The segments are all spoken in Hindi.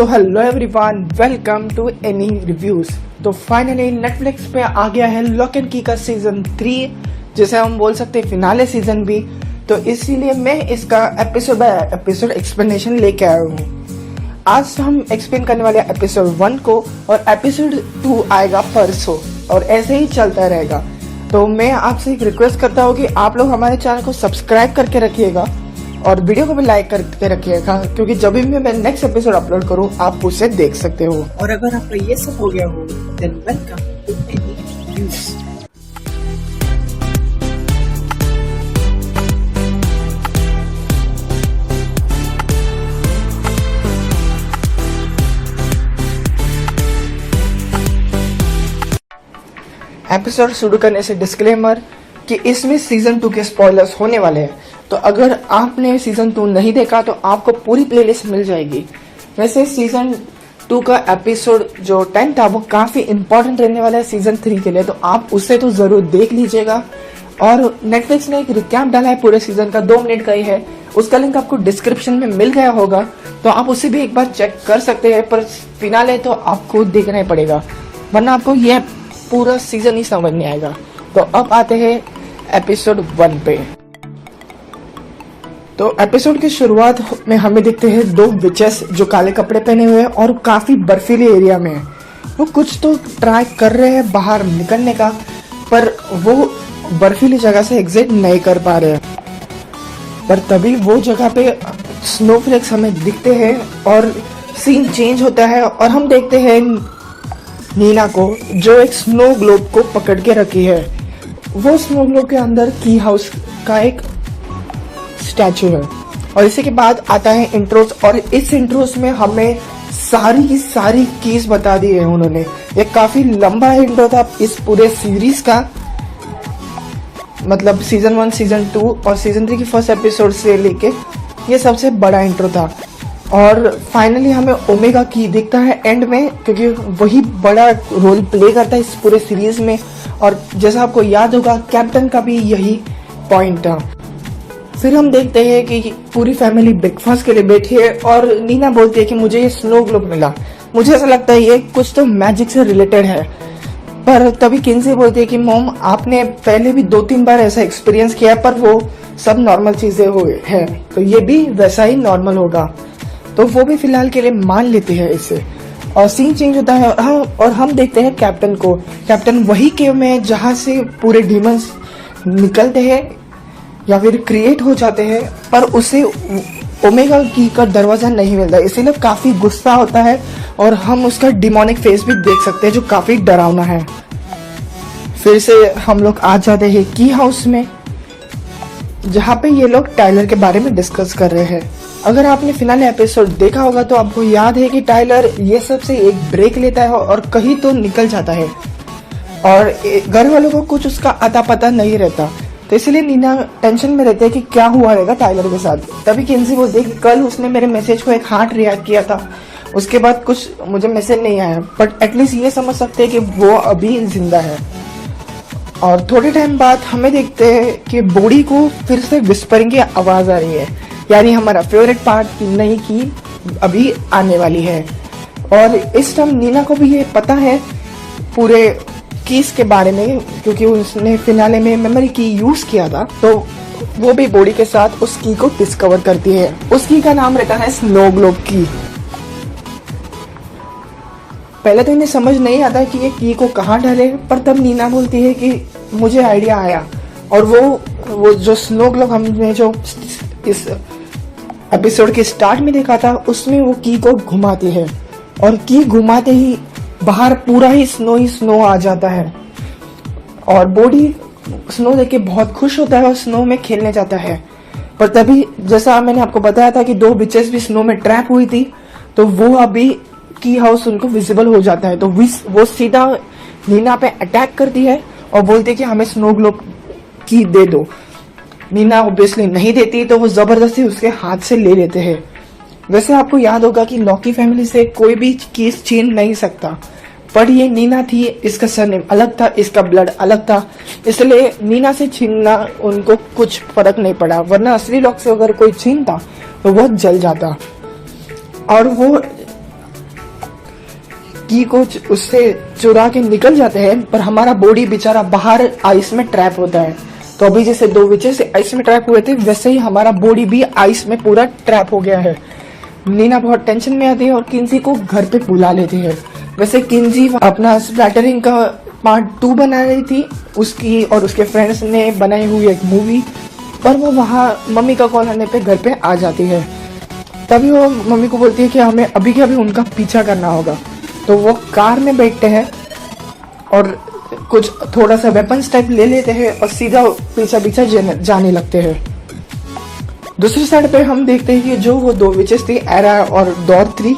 So hello everyone, welcome to any reviews. तो फाइनली नेटफ्लिक्स पे आ गया है लॉक एंड की का सीजन 3, जिसे हम बोल सकते हैं फिनाले सीजन भी। तो इसीलिए मैं इसका एपिसोड बाय एपिसोड एक्सप्लेनेशन लेके आया हूँ। आज हम एक्सप्लेन करने वाले एपिसोड 1 को और एपिसोड 2 आएगा परसों, और ऐसे ही चलता रहेगा। तो मैं आपसे एक रिक्वेस्ट करता हूँ कि आप लोग हमारे चैनल को सब्सक्राइब करके रखिएगा और वीडियो को भी लाइक करके रखिएगा, क्योंकि जब भी मैं नेक्स्ट एपिसोड अपलोड करूं आप उसे देख सकते हो। और अगर आपका ये सब हो गया हो then welcome to any reviews. Episode शुरू करने से डिस्क्लेमर कि इसमें सीजन 2 के स्पॉयलर्स होने वाले हैं, तो अगर आपने सीजन 2 नहीं देखा तो आपको पूरी प्लेलिस्ट मिल जाएगी। वैसे सीजन 2 का एपिसोड जो 10 था वो काफी इंपॉर्टेंट रहने वाला है सीजन 3 के लिए, तो आप उसे तो जरूर देख लीजिएगा। और नेटफ्लिक्स ने एक रिकैप डाला है पूरे सीजन का, 2 मिनट का ही है, उसका लिंक आपको डिस्क्रिप्शन में मिल गया होगा, तो आप उसे भी एक बार चेक कर सकते हैं। पर फिनाले तो आपको देखना ही पड़ेगा, वरना आपको यह पूरा सीजन ही समझ नहीं आएगा। तो अब आते हैं एपिसोड 1 पे। तो एपिसोड की शुरुआत में हमें दिखते हैं 2 विचेस जो काले कपड़े पहने हुए हैं और काफी बर्फीले एरिया में है। वो कुछ तो ट्राई कर रहे हैं बाहर निकलने का, पर वो बर्फीली जगह से एग्जिट नहीं कर पा रहे हैं। पर तभी वो जगह पे स्नोफ्लेक्स हमें दिखते हैं और सीन चेंज होता है और हम देखते हैं नीना को, जो एक स्नो ग्लोब को पकड़ के रखी है। वो स्नो ग्लोब के अंदर की हाउस का एक स्टैचू है। और इसी के बाद आता है इंट्रोस, और इस इंट्रोस में हमें सारी की सारी कीज बता दी है उन्होंने। ये काफी लंबा इंट्रो था इस पूरे सीरीज का, मतलब सीजन 1, सीजन 2 और सीजन 3 की फर्स्ट एपिसोड से लेके ये सबसे बड़ा इंट्रो था। और फाइनली हमें ओमेगा की दिखता है एंड में, क्योंकि वही बड़ा रोल प्ले करता है इस पूरे सीरीज में। और जैसा आपको याद होगा कैप्टन का भी यही पॉइंट था। फिर हम देखते हैं कि पूरी फैमिली ब्रेकफास्ट के लिए बैठी है और नीना बोलती है कि मुझे ये स्नो ग्लोब मिला, मुझे ऐसा लगता है ये कुछ तो मैजिक से रिलेटेड है। पर तभी किन्सी बोलती है कि मॉम, आपने पहले भी 2-3 बार ऐसा एक्सपीरियंस किया, पर वो सब नॉर्मल चीजें हुए हैं, तो ये भी वैसा ही नॉर्मल होगा। तो वो भी फिलहाल के लिए मान लेते हैं इसे। और सीन चेंज होता है और हम देखते हैं कैप्टन को। कैप्टन वही केव में है जहाँ से पूरे डीमंस निकलते हैं या फिर क्रिएट हो जाते हैं, पर उसे ओमेगा की का दरवाजा नहीं मिलता, इसीलिए काफी गुस्सा होता है। और हम उसका डिमोनिक फेस भी देख सकते हैं जो काफी डरावना है। फिर से हम लोग आ जाते हैं की हाउस में, जहाँ पे ये लोग टाइलर के बारे में डिस्कस कर रहे हैं। अगर आपने फिनाले एपिसोड देखा होगा तो आपको याद है कि टाइलर ये सब से एक ब्रेक लेता है और कहीं तो निकल जाता है, और घर वालों को कुछ उसका अता पता नहीं रहता। तो इसलिए नीना टेंशन में रहते हैं कि क्या हुआ रहेगा टाइलर के साथ। तभी किन्सी बोलती है कि कल उसने मेरे मैसेज को एक हार्ट रिएक्ट किया था, उसके बाद कुछ मुझे मैसेज नहीं आया, बट एटलीस्ट ये समझ सकते हैं कि वो अभी जिंदा है। और थोड़े टाइम बाद हमें देखते हैं कि बॉडी को फिर से विस्परिंग की आवाज आ रही है, यानी हमारा फेवरेट पार्ट नई की अभी आने वाली है। और इस टाइम नीना को भी ये पता है पूरे कीज के बारे में, क्योंकि उसने फिनाले में मेमोरी की यूज किया था, तो वो भी बॉडी के साथ उस की को डिस्कवर करती है। उस की का नाम रहता है स्नो ग्लोब की। पहले तो इन्हें समझ नहीं आता कि ये की को कहाँ डाले, पर तब नीना बोलती है कि मुझे आइडिया आया। और वो जो स्नो ग्लोब हमने जो इस एपिसोड के स्टार्ट में देखा था, उसमें वो की को घुमाती है, और की घुमाते ही बाहर पूरा ही स्नो आ जाता है। और बॉडी स्नो देख के बहुत खुश होता है और स्नो में खेलने जाता है। पर तभी जैसा मैंने आपको बताया था कि 2 बिचेस भी स्नो में ट्रैप हुई थी, तो वो अभी की हाउस उनको विजिबल हो जाता है। तो वो सीधा नीना पे अटैक करती है और बोलती है कि हमें स्नो ग्लोब की दे दो। नीना ऑब्वियसली नहीं देती, तो वो जबरदस्ती उसके हाथ से ले लेते हैं। वैसे आपको याद होगा कि लॉकी फैमिली से कोई भी केस छीन नहीं सकता, पर ये नीना थी, इसका सरनेम अलग था, इसका ब्लड अलग था, इसलिए नीना से छीनना उनको कुछ फर्क नहीं पड़ा। वरना असली लॉक से अगर कोई छीनता तो वो जल जाता। और वो की को उससे चुरा के निकल जाते हैं, पर हमारा बॉडी बेचारा बाहर आइस में ट्रैप होता है। तो अभी जैसे 2 विचेस आइस में ट्रैप हुए थे, वैसे ही हमारा बॉडी भी आइस में पूरा ट्रैप हो गया है। नीना बहुत टेंशन में आती है और किंजी को घर पे बुला लेती है। वैसे किंजी अपना स्प्लैटरिंग का पार्ट 2 बना रही थी, उसकी और उसके फ्रेंड्स ने बनाई हुई एक मूवी, पर वो वहाँ मम्मी का कॉल आने पे घर पे आ जाती है। तभी वो मम्मी को बोलती है कि हमें अभी के अभी उनका पीछा करना होगा। तो वो कार में बैठते हैं और कुछ थोड़ा सा वेपन्स टाइप ले लेते हैं और सीधा पीछा पीछा जाने लगते हैं। दूसरी साइड पे हम देखते हैं कि जो वो 2 विचेस थी, एरा और डॉर्थरी,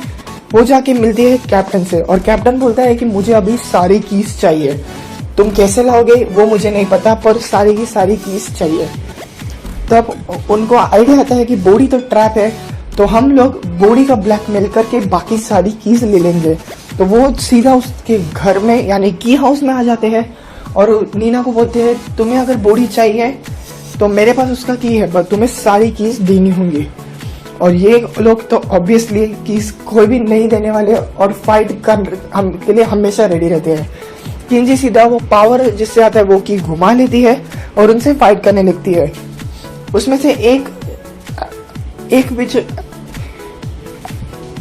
वो जाके मिलती है कैप्टन से और कैप्टन बोलता है कि मुझे अभी सारी कीज चाहिए। तुम कैसे लाओगे वो मुझे नहीं पता, पर सारी की सारी कीज चाहिए। तब उनको आइडिया आता है कि बॉडी तो ट्रैप है, तो हम लोग बॉडी का ब्लैकमेल करके बाकी सारी कीज ले लेंगे। तो वो सीधा उसके घर में यानी की हाउस में आ जाते हैं और नीना को बोलते हैं तुम्हें अगर बॉडी चाहिए तो मेरे पास उसका की है, पर तुम्हें सारी कीज देनी होंगी। और ये लोग तो ऑब्वियसली कीज कोई भी नहीं देने वाले और फाइट के लिए हमेशा रेडी रहते हैं। किंजी सीधा वो पावर जिससे आता है वो की घुमा लेती है और उनसे फाइट करने लगती है। उसमें से एक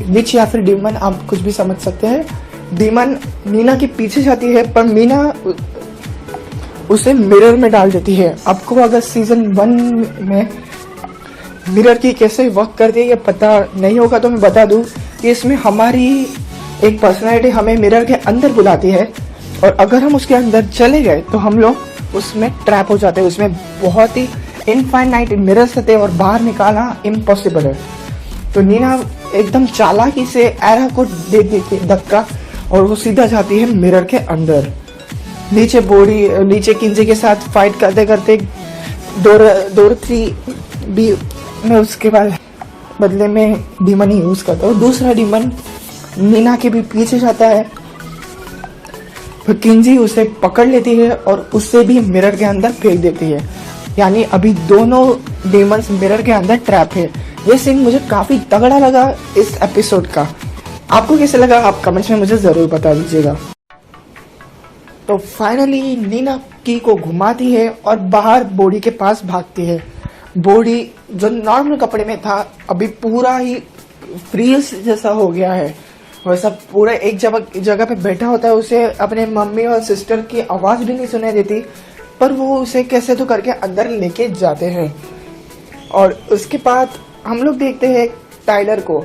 विच या फिर डीमन, आप कुछ भी समझ सकते हैं, डीमन मीना के पीछे जाती है, पर मीना उसे मिरर में डाल देती है। आपको अगर सीजन 1 में मिरर की कैसे वर्क करती है ये पता नहीं होगा तो मैं बता दूं कि इसमें हमारी एक पर्सनैलिटी हमें मिरर के अंदर बुलाती है और अगर हम उसके अंदर चले गए तो हम लोग उसमें ट्रैप हो जाते हैं। उसमें बहुत ही इनफाइनाइट मिरर्स थे और बाहर निकालना इम्पॉसिबल है। तो नीना एकदम चालाकी से एरा को दे देती है धक्का और वो सीधा जाती है मिरर के अंदर। नीचे किंजी के साथ फाइट करते करते डॉर्थरी भी मैं उसके बाद बदले में डीमन ही यूज करता हूँ। दूसरा डीमन नीना के भी पीछे जाता है, फिर किंजी उसे पकड़ लेती है और उससे भी मिरर के अंदर फेंक देती है। यानी अभी दोनों डीमंस मिरर के अंदर ट्रैप है। ये सीन मुझे काफी तगड़ा लगा इस एपिसोड का। आपको कैसे लगा आप कमेंट्स में मुझे जरूर बता दीजिएगा। तो फाइनली नीना की को घुमाती है और बाहर बॉडी के पास भागती है। बॉडी जो नॉर्मल कपड़े में था अभी पूरा ही फ्रीज जैसा हो गया है, वैसा पूरा एक जगह पे बैठा होता है। उसे अपने मम्मी और सिस्टर की आवाज भी नहीं सुनाई देती, पर वो उसे कैसे तो करके अंदर लेके जाते हैं। और उसके बाद हम लोग देखते हैं टाइलर को।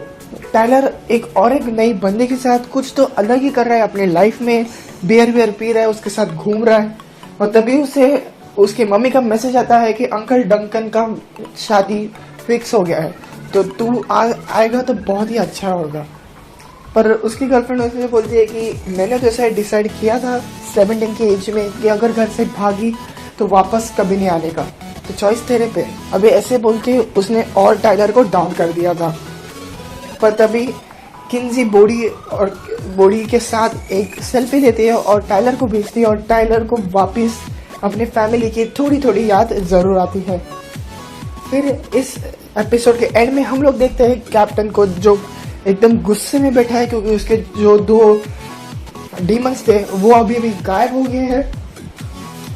टाइलर एक नई बंदे के साथ कुछ तो अलग ही कर रहा है अपने लाइफ में, बियर पी रहा है, उसके साथ घूम रहा है। और तभी उसे उसके मम्मी का मैसेज आता है कि अंकल डंकन का शादी फिक्स हो गया है, तो तू आएगा तो बहुत ही अच्छा होगा। पर उसकी गर्लफ्रेंड उसे बोलती है कि मैंने तो ऐसा डिसाइड किया था 17 की एज में कि अगर घर से भागी तो वापस कभी नहीं आने का, तो चॉइस तेरे पे। अभी ऐसे बोल के उसने और टाइलर को डाउन कर दिया था। पर तभी किंजी बॉडी के साथ एक सेल्फी लेती है और टाइलर को भेजती है और टाइलर को वापस अपने फैमिली की थोड़ी थोड़ी याद जरूर आती है। फिर इस एपिसोड के एंड में हम लोग देखते हैं कैप्टन को जो एकदम गुस्से में बैठा है क्योंकि उसके जो 2 डीमंस थे वो अभी गायब हो गए हैं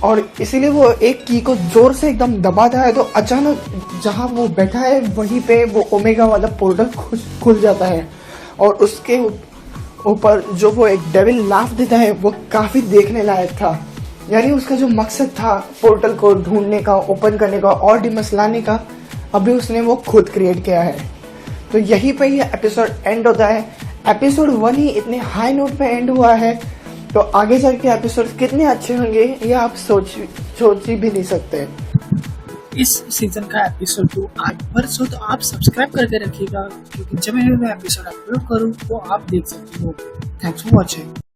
और इसीलिए वो एक की को जोर से एकदम दबाता है। तो अचानक जहां वो बैठा है वहीं पे वो ओमेगा वाला पोर्टल खुल जाता है और उसके ऊपर जो वो एक डेविल लाफ देता है वो काफी देखने लायक था। यानी उसका जो मकसद था पोर्टल को ढूंढने का, ओपन करने का और डीमंस लाने का, अभी उसने वो खुद क्रिएट किया है। तो यहीं पे ये एपिसोड एंड होता है। एपिसोड 1 ही इतने हाई नोट पे एंड हुआ है, तो आगे चल के एपिसोड कितने अच्छे होंगे ये आप सोच भी नहीं सकते। इस सीजन का एपिसोड 2 आज परसों, तो आप सब्सक्राइब करके रखिएगा क्योंकि जब मैं एपिसोड अपलोड करूँ तो आप देख सकते हो। Thanks for watching.